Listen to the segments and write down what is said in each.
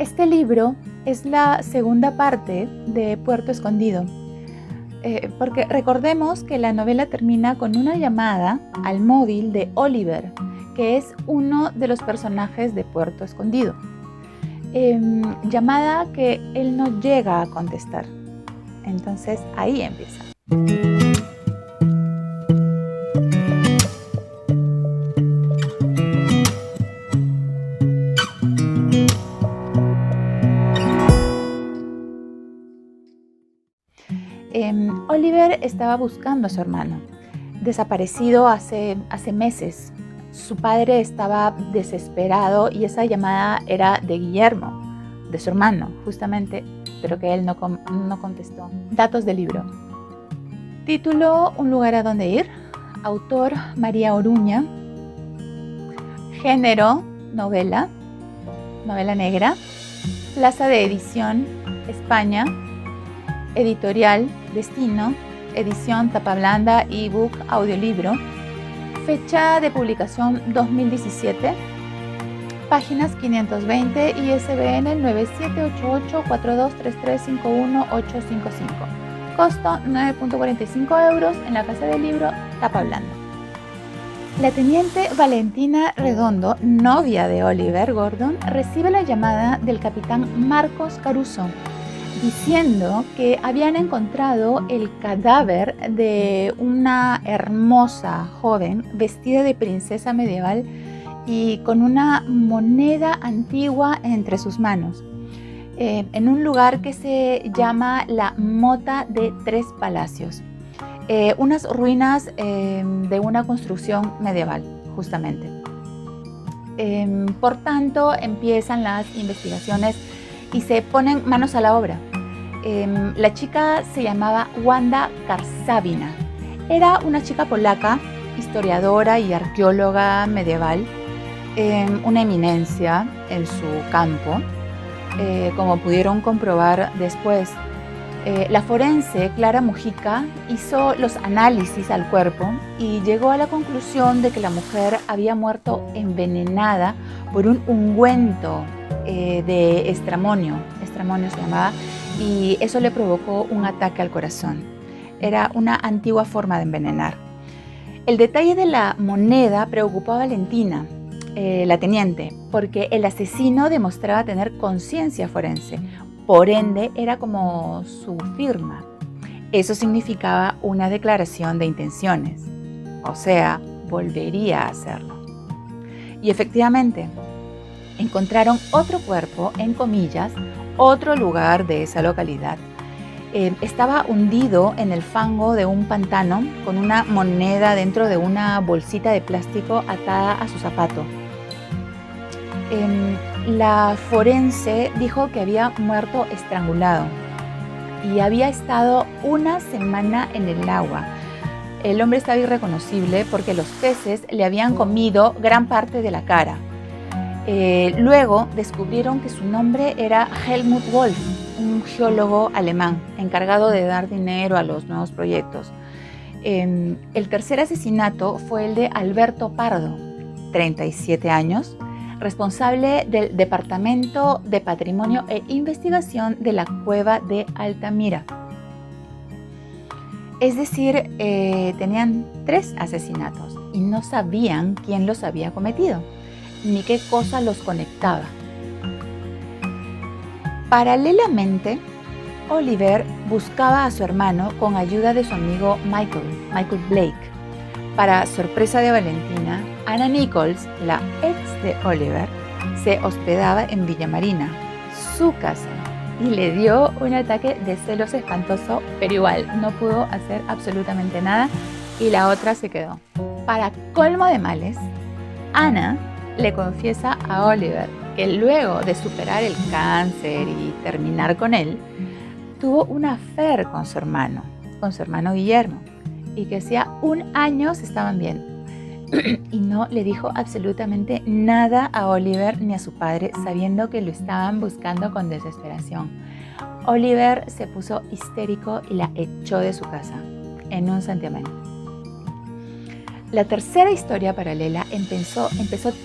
Este libro es la segunda parte de Puerto Escondido, porque recordemos que la novela termina con una llamada al móvil de Oliver, que es uno de los personajes de Puerto Escondido. Llamada que él no llega a contestar. Entonces ahí empieza. Oliver estaba buscando a su hermano, desaparecido hace meses. Su padre estaba desesperado y esa llamada era de Guillermo, de su hermano, justamente, pero que él no contestó. Datos del libro. Título: Un lugar a donde ir. Autor: María Oruña. Género: novela negra. Plaza de edición: España. Editorial: Destino. Edición tapa blanda, ebook, audiolibro. Fecha de publicación: 2017. Páginas 520, ISBN 9788423351-855. Costo: 9.45 euros en la Casa del Libro, tapa blanda. La teniente Valentina Redondo, novia de Oliver Gordon, recibe la llamada del capitán Marcos Caruso, diciendo que habían encontrado el cadáver de una hermosa joven vestida de princesa medieval y con una moneda antigua entre sus manos, en un lugar que se llama la Mota de Tres Palacios, unas ruinas de una construcción medieval, justamente. Por tanto, empiezan las investigaciones y se ponen manos a la obra. La chica se llamaba Wanda Karsavina. Era una chica polaca, historiadora y arqueóloga medieval, una eminencia en su campo, como pudieron comprobar después. La forense Clara Mujica hizo los análisis al cuerpo y llegó a la conclusión de que la mujer había muerto envenenada por un ungüento de estramonio se llamaba, y eso le provocó un ataque al corazón. Era una antigua forma de envenenar. El detalle de la moneda preocupó a Valentina, la teniente, porque el asesino demostraba tener conciencia forense, por ende era como su firma. Eso significaba una declaración de intenciones, o sea, volvería a hacerlo. Y efectivamente, encontraron otro cuerpo, en comillas, otro lugar de esa localidad. Estaba hundido en el fango de un pantano con una moneda dentro de una bolsita de plástico atada a su zapato. La forense dijo que había muerto estrangulado y había estado una semana en el agua. El hombre estaba irreconocible porque los peces le habían comido gran parte de la cara. Luego descubrieron que su nombre era Helmut Wolf, un geólogo alemán encargado de dar dinero a los nuevos proyectos. El tercer asesinato fue el de Alberto Pardo, 37 años, responsable del Departamento de Patrimonio e Investigación de la Cueva de Altamira. Es decir, tenían 3 asesinatos y no sabían quién los había cometido, ni qué cosa los conectaba. Paralelamente, Oliver buscaba a su hermano con ayuda de su amigo Michael Blake. Para sorpresa de Valentina, Anna Nichols, la ex de Oliver, se hospedaba en Villa Marina, su casa, y le dio un ataque de celos espantoso, pero igual no pudo hacer absolutamente nada y la otra se quedó. Para colmo de males, Anna le confiesa a Oliver que luego de superar el cáncer y terminar con él, tuvo un affair con su hermano Guillermo, y que hacía 1 año se estaban viendo. Y no le dijo absolutamente nada a Oliver ni a su padre, sabiendo que lo estaban buscando con desesperación. Oliver se puso histérico y la echó de su casa en un santiamén. La tercera historia paralela empezó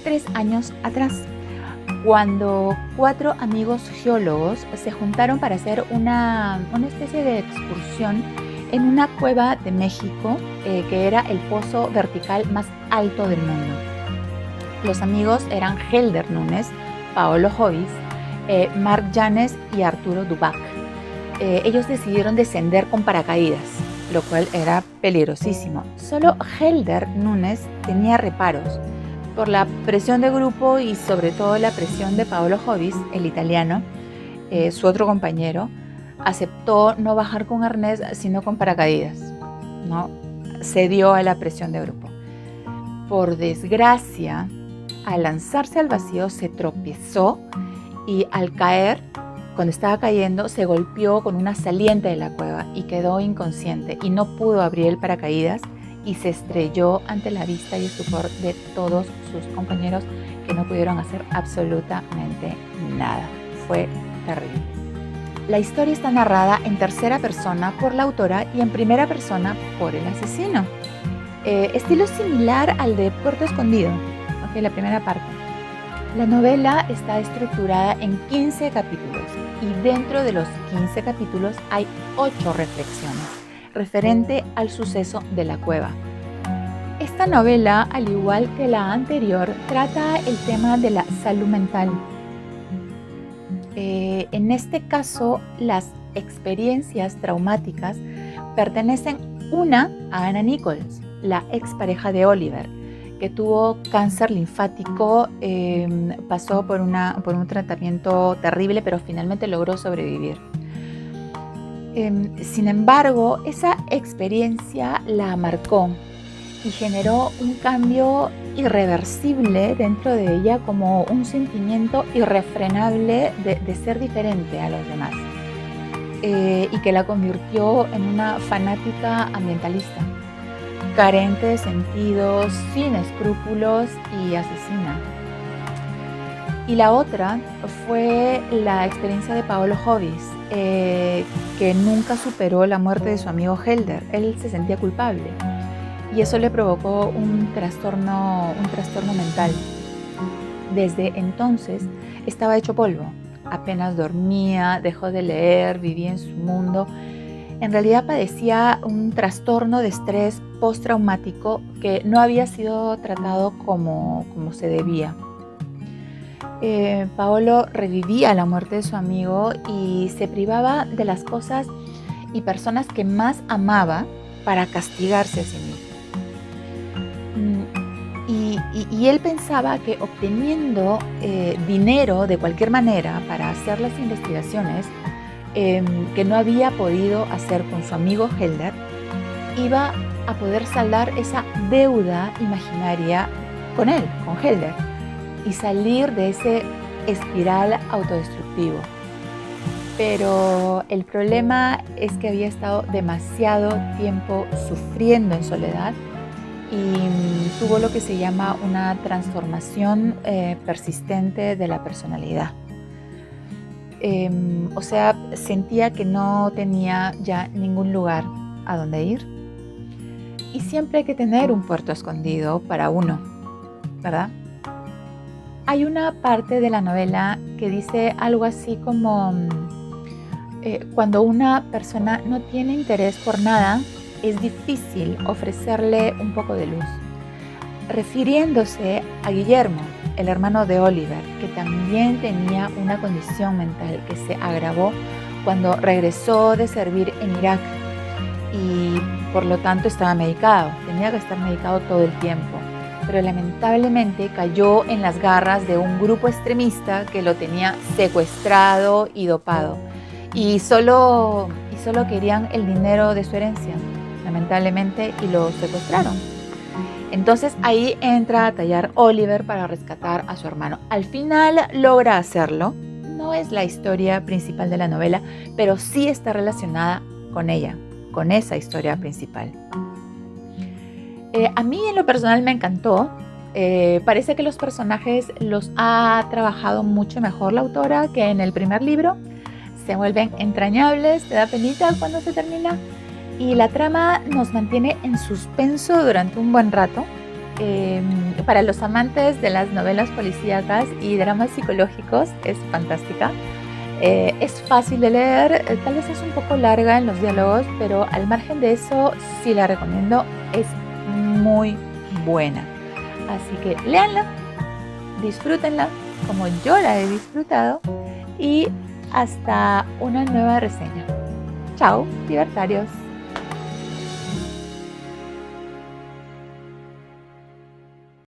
3 años atrás, cuando 4 amigos geólogos se juntaron para hacer una especie de excursión en una cueva de México, que era el pozo vertical más alto del mundo. Los amigos eran Helder Nunes, Paolo Jovis, Marc Janes y Arturo Dubac. Ellos decidieron descender con paracaídas, lo cual era peligrosísimo. Solo Helder Nunes tenía reparos. Por la presión de grupo y sobre todo la presión de Paolo Jovis, el italiano, su otro compañero, aceptó no bajar con arnés sino con paracaídas, ¿no? Cedió a la presión de grupo. Por desgracia, al lanzarse al vacío se tropezó y al caer, cuando estaba cayendo, se golpeó con una saliente de la cueva y quedó inconsciente y no pudo abrir el paracaídas y se estrelló ante la vista y estupor de todos sus compañeros, que no pudieron hacer absolutamente nada. Fue terrible. La historia está narrada en tercera persona por la autora y en primera persona por el asesino. Estilo similar al de Puerto Escondido, okay, la primera parte. La novela está estructurada en 15 capítulos y dentro de los 15 capítulos hay 8 reflexiones referente al suceso de la cueva. Esta novela, al igual que la anterior, trata el tema de la salud mental. En este caso, las experiencias traumáticas pertenecen una a Anna Nichols, la expareja de Oliver, que tuvo cáncer linfático, pasó por un tratamiento terrible, pero finalmente logró sobrevivir. Sin embargo, esa experiencia la marcó y generó un cambio irreversible dentro de ella, como un sentimiento irrefrenable de ser diferente a los demás, y que la convirtió en una fanática ambientalista, carente de sentido, sin escrúpulos y asesina. Y la otra fue la experiencia de Paolo Jovis, que nunca superó la muerte de su amigo Helder. Él se sentía culpable y eso le provocó un trastorno mental. Desde entonces estaba hecho polvo, apenas dormía, dejó de leer, vivía en su mundo. En realidad padecía un trastorno de estrés postraumático que no había sido tratado como se debía. Paolo revivía la muerte de su amigo y se privaba de las cosas y personas que más amaba para castigarse a sí mismo. Y él pensaba que obteniendo dinero de cualquier manera para hacer las investigaciones que no había podido hacer con su amigo Helder, iba a poder saldar esa deuda imaginaria con él, con Helder, y salir de ese espiral autodestructivo. Pero el problema es que había estado demasiado tiempo sufriendo en soledad y tuvo lo que se llama una transformación persistente de la personalidad. O sea, sentía que no tenía ya ningún lugar a donde ir. Y siempre hay que tener un puerto escondido para uno, ¿verdad? Hay una parte de la novela que dice algo así como cuando una persona no tiene interés por nada, es difícil ofrecerle un poco de luz, refiriéndose a Guillermo, el hermano de Oliver, que también tenía una condición mental que se agravó cuando regresó de servir en Irak y por lo tanto estaba medicado, tenía que estar medicado todo el tiempo, pero lamentablemente cayó en las garras de un grupo extremista que lo tenía secuestrado y dopado y solo querían el dinero de su herencia, lamentablemente, y lo secuestraron. Entonces ahí entra a tallar Oliver para rescatar a su hermano. Al final logra hacerlo. No es la historia principal de la novela, pero sí está relacionada con ella, con esa historia principal. A mí en lo personal me encantó. Parece que los personajes los ha trabajado mucho mejor la autora que en el primer libro. Se vuelven entrañables, te da penita cuando se termina. Y la trama nos mantiene en suspenso durante un buen rato. Para los amantes de las novelas policíacas y dramas psicológicos es fantástica. Es fácil de leer, tal vez es un poco larga en los diálogos, pero al margen de eso sí la recomiendo, es muy buena. Así que léanla, disfrútenla como yo la he disfrutado y hasta una nueva reseña. Chao, libertarios.